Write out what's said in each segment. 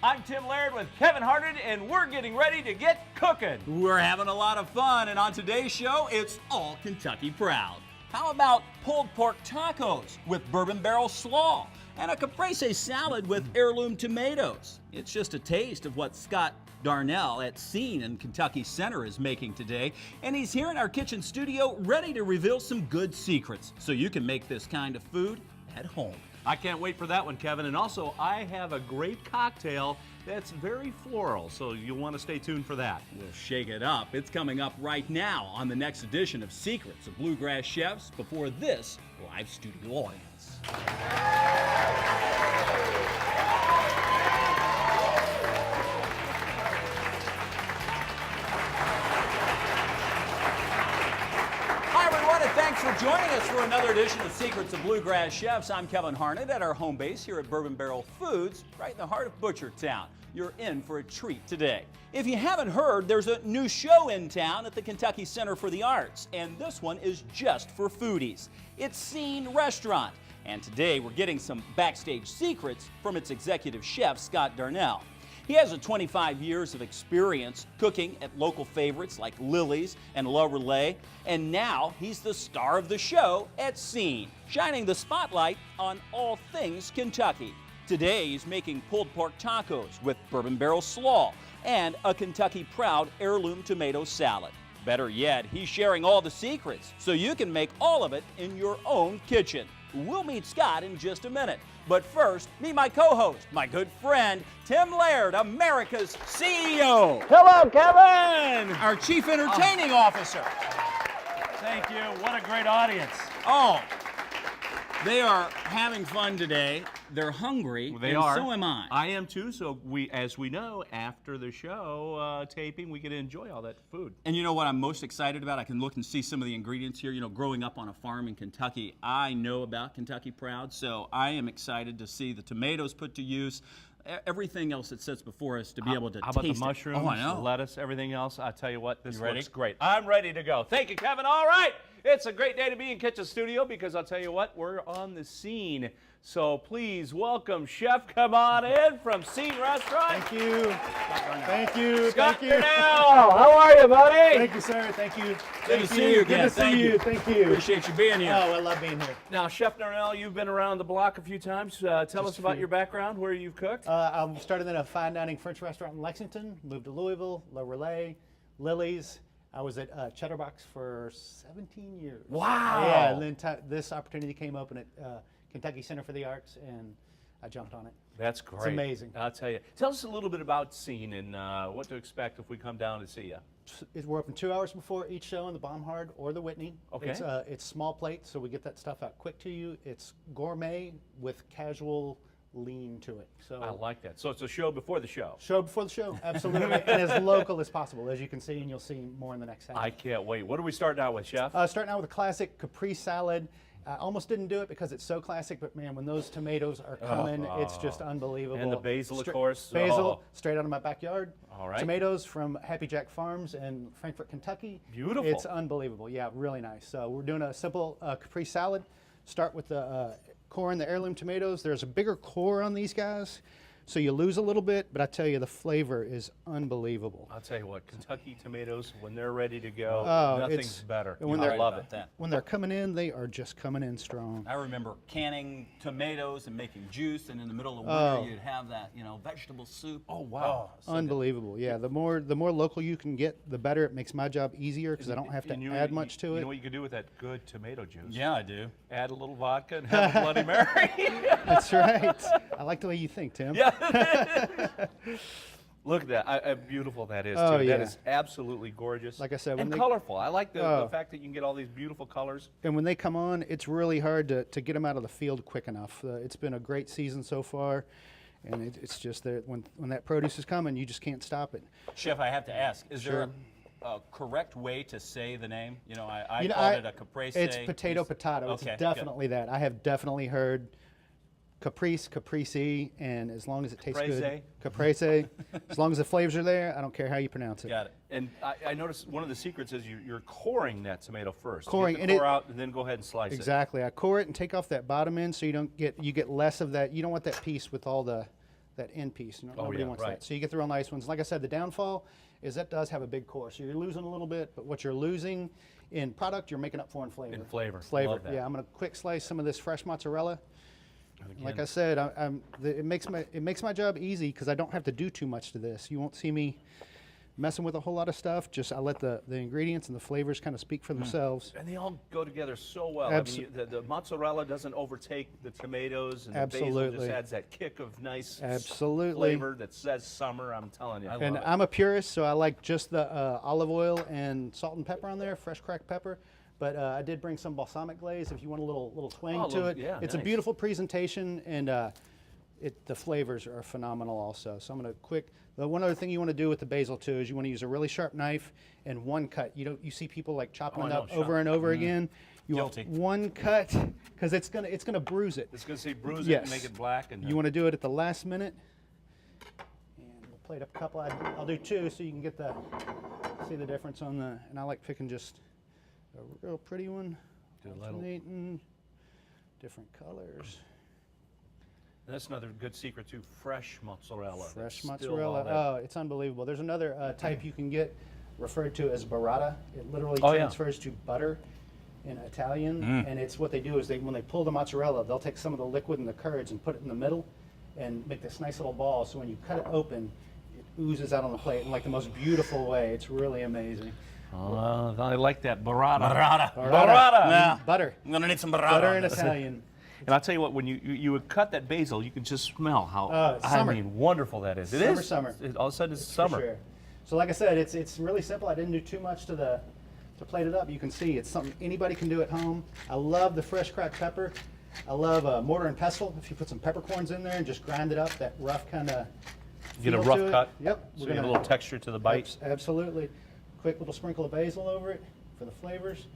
I'm Tim Laird with Kevin Harlan, and we're getting ready to get cooking. We're having a lot of fun, and on today's show, it's all Kentucky proud. How about pulled pork tacos with bourbon barrel slaw and a caprese salad with heirloom tomatoes? It's just a taste of what Scott Darnell at Scene in Kentucky Center is making today, and he's here in our kitchen studio ready to reveal some good secrets so you can make this kind of food at home. I can't wait for that one, Kevin. And also, I have a great cocktail that's very floral, so you'll want to stay tuned for that. We'll shake it up. It's coming up right now on the next edition of Secrets of Bluegrass Chefs before this live studio audience. Thanks for joining us for another edition of Secrets of Bluegrass Chefs. I'm Kevin Harlan at our home base here at Bourbon Barrel Foods, right in the heart of Butchertown. You're in for a treat today. If you haven't heard, there's a new show in town at the Kentucky Center for the Arts, and this one is just for foodies. It's Scene Restaurant, and today we're getting some backstage secrets from its executive chef, Scott Darnell. He has 25 years of experience cooking at local favorites like Lily's and La Relais, and now he's the star of the show at Scene, shining the spotlight on all things Kentucky. Today he's making pulled pork tacos with bourbon barrel slaw and a Kentucky Proud heirloom tomato salad. Better yet, he's sharing all the secrets so you can make all of it in your own kitchen. We'll meet Scott in just a minute. But first, meet my co-host, my good friend, Tim Laird, America's CEO. Hello, Kevin! Our Chief Entertaining Officer. Thank you. What a great audience. Oh, they are having fun today. They're hungry. They and are. So am I. I am too. So as we know, after the show taping, we get to enjoy all that food. And you know what I'm most excited about? I can look and see some of the ingredients here. You know, growing up on a farm in Kentucky, I know about Kentucky Proud, so I am excited to see the tomatoes put to use. Everything else that sits before us to be able to How taste about the mushrooms, Oh, I know. lettuce, everything else? I tell you what, this ready? looks great. I'm ready to go. Thank you, Kevin. All right. It's a great day to be in Kitchen Studio because I'll tell you what, we're on the scene. So please welcome Chef, come on in from Scene Restaurant. Thank you. Thank you. Scott Thank you. Darnell. How are you, buddy? Thank you, sir. Thank you. Good to see you again. Good to see you. Thank you. Appreciate you being here. Oh, I love being here. Now, Chef Darnell, you've been around the block a few times. Tell us about your background, where you've cooked. I started in a fine dining French restaurant in Lexington, moved to Louisville, La Relais, Lily's. I was at Cheddarbox for 17 years. Wow. Yeah, and then this opportunity came open at Kentucky Center for the Arts, and I jumped on it. That's great. It's amazing. I'll tell you. Tell us a little bit about Scene and what to expect if we come down to see you. We're open 2 hours before each show in the Baumhard or the Whitney. Okay. It's small plates, so we get that stuff out quick to you. It's gourmet with casual lean to it. So I like that. So it's a show before the show. Show before the show, absolutely, and as local as possible, as you can see, and you'll see more in the next half. I can't wait. What are we starting out with, Chef? Starting out with a classic caprese salad. I almost didn't do it because it's so classic, but man, when those tomatoes are coming, it's just unbelievable. And the basil, of course. Basil, straight out of my backyard. All right. Tomatoes from Happy Jack Farms in Frankfort, Kentucky. Beautiful. It's unbelievable. Yeah, really nice. So we're doing a simple caprese salad. Start with the core and the heirloom tomatoes. There's a bigger core on these guys, so you lose a little bit, but I tell you, the flavor is unbelievable. I'll tell you what, Kentucky tomatoes, when they're ready to go, nothing's better. I love it. When they're coming in, they are just coming in strong. I remember canning tomatoes and making juice, and in the middle of winter, you'd have that, vegetable soup. Oh, wow. Unbelievable. Yeah, the more local you can get, the better. It makes my job easier because I don't have to add much to it. You know what you can do with that good tomato juice? Yeah, I do. Add a little vodka and have a Bloody Mary. That's right. I like the way you think, Tim. Yeah. Look at that. How beautiful that is, Oh, too. yeah. That is absolutely gorgeous. Like I said, and colorful. I like the fact that you can get all these beautiful colors. And when they come on, it's really hard to get them out of the field quick enough. It's been a great season so far, and it's just that when that produce is coming, you just can't stop it. Chef, I have to ask, is there a correct way to say the name? I called it a caprese. It's potato. Okay, it's definitely that. I have definitely heard caprese, and as long as it tastes good, caprese, as long as the flavors are there, I don't care how you pronounce it. Got it. And I noticed one of the secrets is you're coring that tomato first. Coring, you get the core out, and then go ahead and slice it. Exactly. I core it and take off that bottom end, so you get less of that. You don't want that piece with all the that end piece. You know, Oh, nobody yeah, wants right. that. So you get the real nice ones. Like I said, the downfall is that does have a big core. So you're losing a little bit, but what you're losing in product, you're making up for in flavor. In flavor. Flavor. Love that. Yeah, I'm going to quick slice some of this fresh mozzarella. And Like again, I said, it makes my job easy because I don't have to do too much to this. You won't see me messing with a whole lot of stuff. Just I let the ingredients and the flavors kind of speak for themselves. and they all go together so well. Abso- I mean, the mozzarella doesn't overtake the tomatoes, and the basil Absolutely. just adds that kick of nice Absolutely. flavor that says summer. I'm telling you. And I'm a purist, so I like just the olive oil and salt and pepper on there, fresh cracked pepper. But I did bring some balsamic glaze if you want a little twang Oh, to it. yeah, It's a nice. beautiful presentation, and the flavors are phenomenal also. So I'm going to one other thing you want to do with the basil too is you want to use a really sharp knife and one cut. You see people like chopping Oh, I it know, up over and over again. You Guilty. want one cut because it's gonna bruise it. It's going to say bruise it Yes. and make it black. And You want to do it at the last minute. And we'll plate up a couple. I'll do two so you can see the difference on the. And I like picking just a real pretty one. Do a little- Alternating, different colors. that's another good secret too. Fresh mozzarella. Fresh That's still mozzarella. all that- Oh, it's unbelievable. There's another type you can get referred to as burrata. It literally Oh, yeah. transfers to butter in Italian. And it's what they do is when they pull the mozzarella, they'll take some of the liquid and the curds and put it in the middle and make this nice little ball. So when you cut it open, it oozes out on the plate in like the most beautiful way. It's really amazing. I like that burrata. Burrata. Burrata. Yeah. Butter. I'm going to need some burrata. Butter on in this. Italian. And I'll tell you what, when you would cut that basil, you can just smell how it's summer. I mean wonderful that is. It Summer, is summer. All of a sudden it's For summer. sure. So like I said, it's really simple. I didn't do too much to plate it up. You can see it's something anybody can do at home. I love the fresh cracked pepper. I love mortar and pestle. If you put some peppercorns in there and just grind it up, that rough kind of You get a rough cut. Yep. So you get a little texture to the bite. Absolutely. Quick little sprinkle of basil over it for the flavors.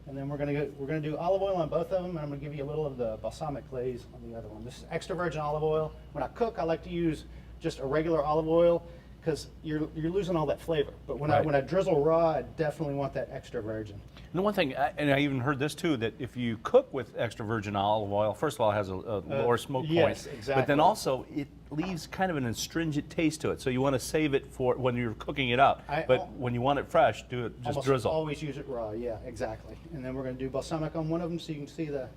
And then we're gonna do olive oil on both of them, and I'm gonna give you a little of the balsamic glaze on the other one. This is extra virgin olive oil. When I cook, I like to use just a regular olive oil because you're losing all that flavor. But when Right. I drizzle raw, I definitely want that extra virgin. And the one thing, and I even heard this too, that if you cook with extra virgin olive oil, first of all, it has a lower smoke yes, point. exactly. But then also, it leaves kind of an astringent taste to it. So you want to save it for when you're cooking it up. But when you want it fresh, do it, just Almost drizzle. always use it raw. Yeah, exactly. And then we're gonna do balsamic on one of them so you can see how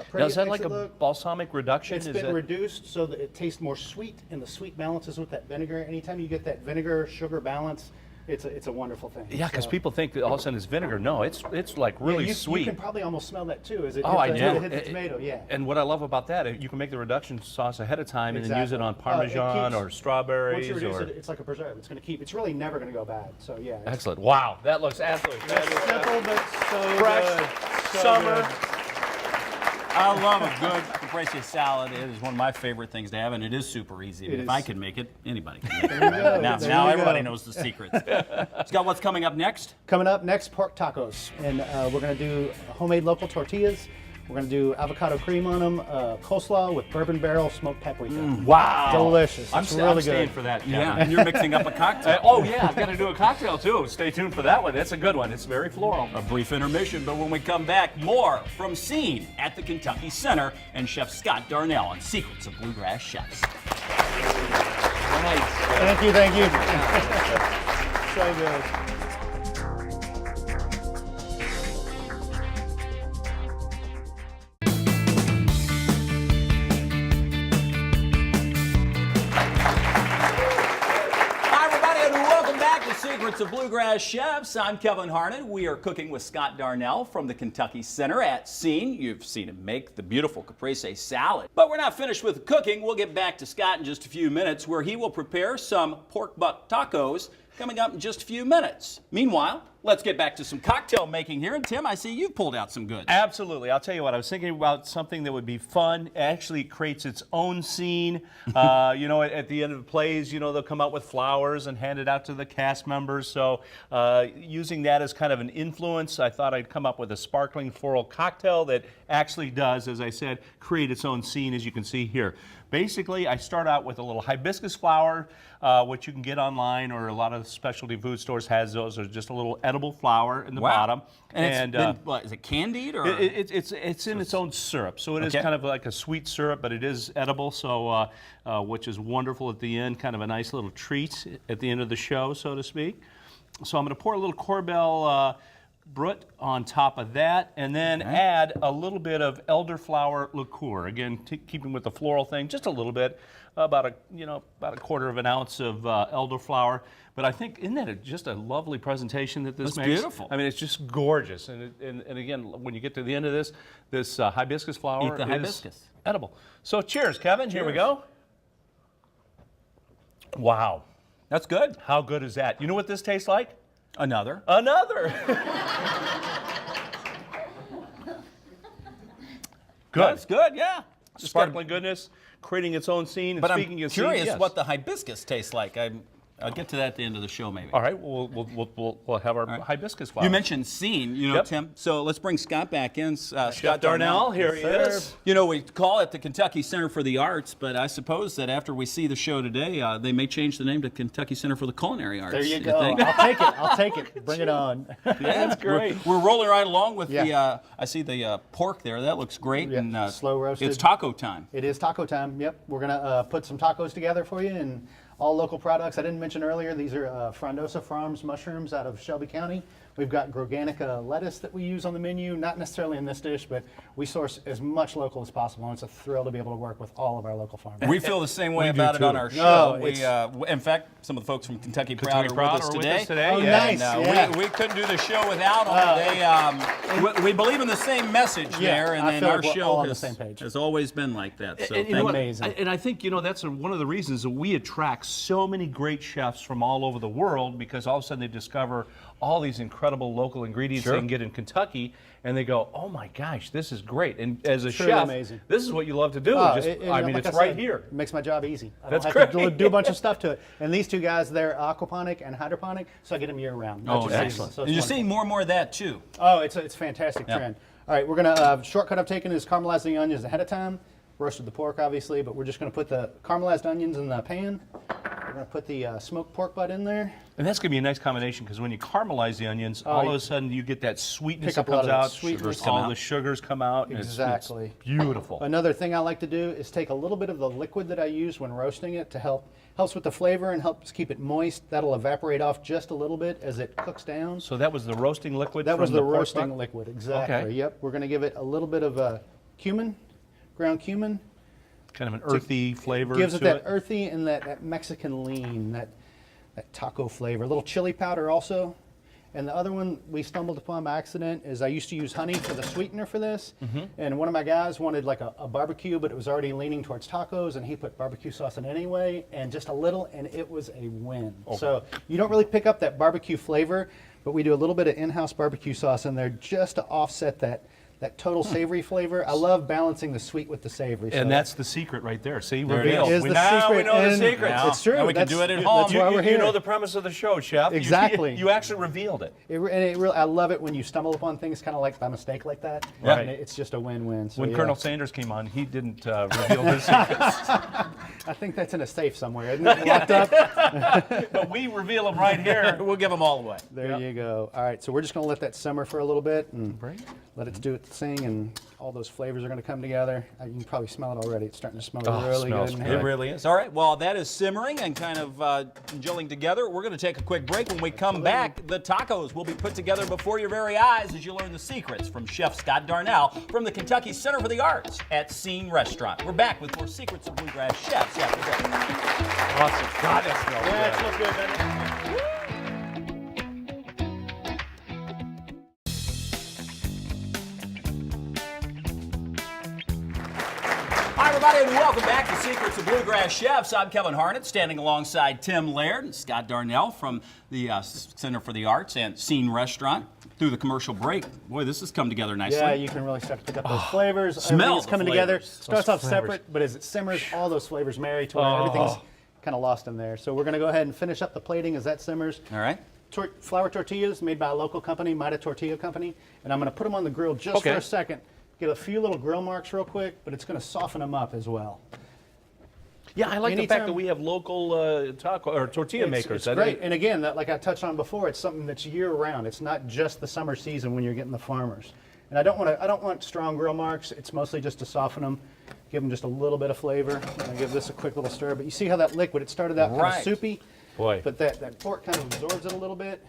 pretty Now, is it that makes like it a look. balsamic reduction? It's Is been that- reduced so that it tastes more sweet, and the sweet balances with that vinegar. Anytime you get that vinegar sugar balance, it's a wonderful thing. Yeah, because So- people think that all of a sudden it's vinegar. No, it's like Yeah, really you, sweet. You can probably almost smell that too. As it Oh, I hits do. the, it hits the tomato. Yeah. And what I love about that, you can make the reduction sauce ahead of time and then use it Exactly. on Parmesan keeps- or strawberries. Once you reduce or... it, it's like a preserve. It's going to keep. It's really never going to go bad. So yeah. It's Excellent. Wow, that looks absolutely fabulous. simple but so Fresh, good. So summer. good. I love a good caprese salad. It is one of my favorite things to have, and it is super easy. It If is. I can make it, anybody can make it. There you go. Now, There now you everybody go. knows the secrets. Scott, what's coming up next? Coming up next, pork tacos, and we're going to do homemade local tortillas. We're going to do avocado cream on them, coleslaw with bourbon barrel smoked paprika. Wow. Delicious. I'm, It's I'm really staying good. for that. Yeah, Kevin. and you're mixing up a cocktail. Oh yeah, I've got to do a cocktail too. Stay tuned for that one. That's a good one. It's very floral. A brief intermission, but when we come back, more from Scene at the Kentucky Center and Chef Scott Darnell on Secrets of Bluegrass Chefs. Nice. Thank you. Thank you. So good. Hi, everybody, and welcome back to Secrets of Bluegrass Chefs. I'm Kevin Harlan. We are cooking with Scott Darnell from the Kentucky Center at Scene. You've seen him make the beautiful caprese salad. But we're not finished with the cooking. We'll get back to Scott in just a few minutes, where he will prepare some pork butt tacos coming up in just a few minutes. Meanwhile, let's get back to some cocktail making here. And Tim, I see you've pulled out some goods. Absolutely. I'll tell you what, I was thinking about something that would be fun. It actually creates its own scene. At the end of the plays, they'll come out with flowers and hand it out to the cast members. So using that as kind of an influence, I thought I'd come up with a sparkling floral cocktail that actually does, as I said, create its own scene, as you can see here. basically, I start out with a little hibiscus flower, which you can get online, or a lot of specialty food stores has those. There's just a little edible flower in the bottom. And it's what, is it candied or? It's in its own syrup, so it is kind of like a sweet syrup, but it is edible. So, which is wonderful at the end, kind of a nice little treat at the end of the show, so to speak. So I'm going to pour a little Corbel Brut on top of that, and then add a little bit of elderflower liqueur. Again, keeping with the floral thing, just a little bit, about a quarter of an ounce of elderflower. But I think, isn't that just a lovely presentation that this makes? It's beautiful. I mean, it's just gorgeous. And again, when you get to the end of this hibiscus flower Eat the hibiscus. Edible. So cheers, Kevin. Here we go. Wow. That's good. How good is that? You know what this tastes like? Another. Good. That's good, yeah. Sparkling goodness, creating its own scene. And But I'm speaking of curious scene, yes. what the hibiscus tastes like. I'll get to that at the end of the show, maybe. All right, we'll have our hibiscus flower. You mentioned scene, Yep. Tim. So let's bring Scott back in. Chef Darnell, here he is. You know, we call it the Kentucky Center for the Arts, but I suppose that after we see the show today, they may change the name to Kentucky Center for the Culinary Arts. There you go. think? I'll take it. Bring it on. Yeah, That's great. We're rolling right along with Yeah. I see the pork there. That looks great. Yeah, And slow roasted. It's taco time. It is taco time. Yep, we're gonna put some tacos together for you, and all local products. I didn't mention earlier, these are Frondosa Farms mushrooms out of Shelby County. We've got Groganica lettuce that we use on the menu, not necessarily in this dish, but we source as much local as possible, and it's a thrill to be able to work with all of our local farmers. We feel the same way We do about it too. on our show. No, In fact, some of the folks from Kentucky Proud Kentucky are Proud with us are with today. us today. Oh, Yeah. nice. And, Yeah. we couldn't do the show without them. We believe in the same message there, and I then feel our like we're show all on the same page. has always been like that. So And you know what? Amazing. And I think, that's one of the reasons that we attract so many great chefs from all over the world, because all of a sudden they discover all these incredible local ingredients they can get in Kentucky, and they go, oh my gosh, this is great. And as a Truly chef, amazing. this is what you love to do. Oh, Just, like it's I right said, here. It makes my job easy. I That's don't have to great. do a bunch of stuff to it. And these two guys, they're aquaponic and hydroponic, so I get them year round. not just excellent. seasonal, so and it's you're wonderful. seeing more and more of that too. Oh, it's a fantastic Yeah. trend. All right, we're gonna shortcut I've taken is caramelizing the onions ahead of time. Roasted the pork, obviously, but we're just gonna put the caramelized onions in the pan. We're gonna put the smoked pork butt in there. And that's going to be a nice combination, because when you caramelize the onions, all of a sudden you get that sweetness Pick that up a lot comes of that out. sweetness. All the sugars come out. and Exactly. It's beautiful. Another thing I like to do is take a little bit of the liquid that I use when roasting it to helps with the flavor and helps keep it moist. That'll evaporate off just a little bit as it cooks down. So that was the roasting liquid That from was the pork roasting butt? liquid, exactly. Okay. Yep. We're gonna give it a little bit of cumin, ground cumin. Kind of an earthy flavor Gives it to that earthy and that Mexican lean, that taco flavor. A little chili powder also. And the other one we stumbled upon by accident is I used to use honey for the sweetener for this. And one of my guys wanted like a barbecue, but it was already leaning towards tacos, and he put barbecue sauce in anyway, and just a little, and it was a win. So you don't really pick up that barbecue flavor, but we do a little bit of in-house barbecue sauce in there just to offset that total savory flavor. I love balancing the sweet with the savory. And so that's the secret right there. See, There it reveal. is. is We the now secret, we know the and secret. Now- It's true. now we can do it at home. That's why we're here. You know the premise of the show, Chef. Exactly. You actually revealed it. I love it when you stumble upon things kind of like by mistake like that. Right. And it's just a win-win. So When yeah. Colonel Sanders came on, he didn't reveal his secrets. I think that's in a safe somewhere, isn't it? Locked up. But we reveal them right here. We'll give them all away. There you go. All right, so we're just going to let that simmer for a little bit and Right. let it do its thing, and all those flavors are going to come together. You can probably smell it already. It's starting to smell Oh, really smells good. in great. here. It really is. All right, well, that is simmering and kind of gelling together. We're going to take a quick break. When we come back, the tacos will be put together before your very eyes as you learn the secrets from Chef Scott Darnell from the Kentucky Center for the Arts at Scene Restaurant. We're back with more Secrets of Bluegrass Chefs after this. Awesome. God, that smells Yeah, good. it smells good, doesn't it? Hi, everybody, and welcome back to Secrets of Bluegrass Chefs. I'm Kevin Harnett, standing alongside Tim Laird and Scott Darnell from the Center for the Arts and Scene Restaurant. Through the commercial break, boy, this has come together nicely. Yeah, you can really start to pick up those flavors. smell Everything's the coming together. flavors. Starts off Those flavors. separate, but as it simmers, all those flavors marry to where everything's kind of lost in there. So we're going to go ahead and finish up the plating as that simmers. All right. Flour tortillas made by a local company, Mida Tortilla Company, and I'm going to put them on the grill just for Okay. a second. Get a few little grill marks real quick, but it's going to soften them up as well. Yeah, I like the fact that we have local taco or tortilla makers. It's great. And again, like I touched on before, it's something that's year round. It's not just the summer season when you're getting the farmers. And I don't want strong grill marks. It's mostly just to soften them, give them just a little bit of flavor. I'll give this a quick little stir. But you see how that liquid, it started out kind of soupy. Boy. But that pork kind of absorbs it a little bit.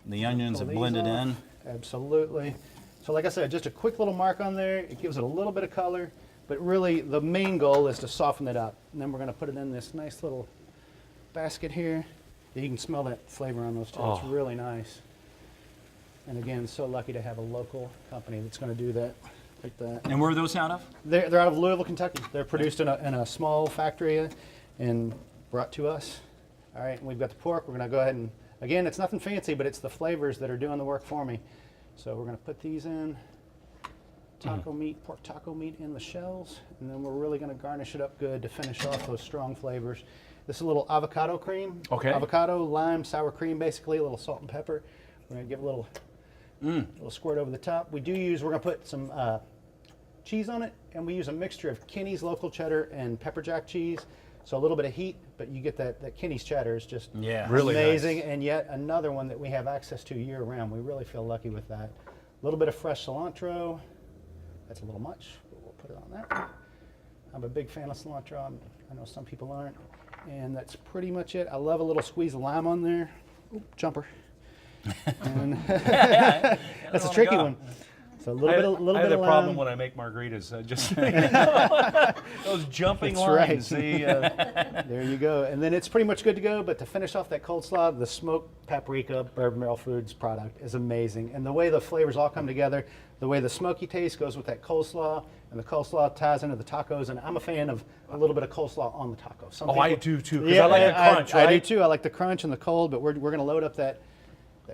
The onions have blended in. Absolutely. So like I said, just a quick little mark on there. It gives it a little bit of color. But really, the main goal is to soften it up. And then we're going to put it in this nice little basket here. You can smell that flavor on those too. It's really nice. And again, so lucky to have a local company that's going to do that like that. And where are those out of? They're out of Louisville, Kentucky. They're produced in a small factory and brought to us. All right, and we've got the pork. We're going to go ahead and, again, it's nothing fancy, but it's the flavors that are doing the work for me. So we're going to put these in. Taco meat, pork taco meat in the shells, and then we're really going to garnish it up good to finish off those strong flavors. This is a little avocado cream. Okay. Avocado, lime, sour cream, basically, a little salt and pepper. We're going to give a little squirt over the top. We're going to put some cheese on it, and we use a mixture of Kinney's local cheddar and pepper jack cheese. So a little bit of heat, but you get that Kinney's cheddar is just really amazing. nice. And yet another one that we have access to year round. We really feel lucky with that. A little bit of fresh cilantro. That's a little much, but we'll put it on there. I'm a big fan of cilantro. I know some people aren't. And that's pretty much it. I love a little squeeze of lime on there. Oop, jumper. And that's a tricky one. So a little bit I have of a lime. problem when I make margaritas. Just those jumping That's lines. right. See, There you go. And then it's pretty much good to go. But to finish off that coleslaw, the smoked paprika Bourbon Barrel Foods product is amazing. And the way the flavors all come together, the way the smoky taste goes with that coleslaw, and the coleslaw ties into the tacos. And I'm a fan of a little bit of coleslaw on the taco. Some I people- do too, because I like the crunch, I right? do too. I like the crunch and the cold, but we're going to load up that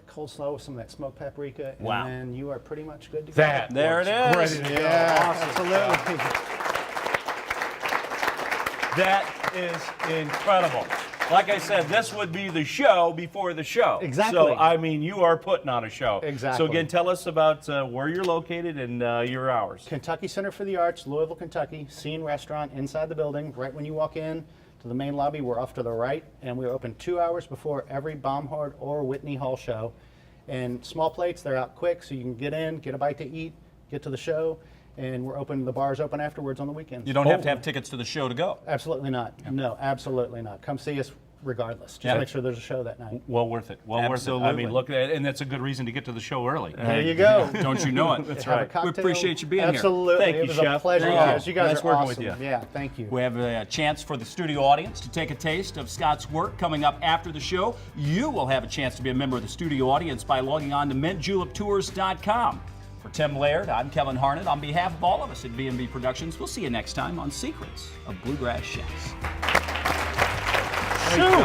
coleslaw with some of that smoked paprika, and Wow. then you are pretty much good to go. There it is. Ready to go. Yeah, absolutely. That is incredible. Like I said, this would be the show before the show. Exactly. So, I mean, you are putting on a show. Exactly. So, again, tell us about where you're located and your hours. Kentucky Center for the Arts, Louisville, Kentucky. Scene Restaurant inside the building. Right when you walk in to the main lobby, we're off to the right, and we're open 2 hours before every Baumhard or Whitney Hall show. And small plates, they're out quick, so you can get in, get a bite to eat, get to the show, and we're open. The bar's open afterwards on the weekends. You don't have to have tickets to the show to go. Absolutely not. No, absolutely not. Come see us regardless. Just make sure there's a show that night. Well worth it. Well worth it. I Absolutely. mean, look at it, and that's a good reason to get to the show early. There you go. Don't you know it? That's Have a right. cocktail. We appreciate you being here. Absolutely. Thank you, It was Chef. a pleasure. Thank you. Guys. You guys Nice are working awesome. with you. Yeah, thank you. We have a chance for the studio audience to take a taste of Scott's work coming up after the show. You will have a chance to be a member of the studio audience by logging on to mintjuleptours.com. For Tim Laird, I'm Kevin Harnett. On behalf of all of us at B&B Productions, we'll see you next time on Secrets of Bluegrass Chefs. Shoot!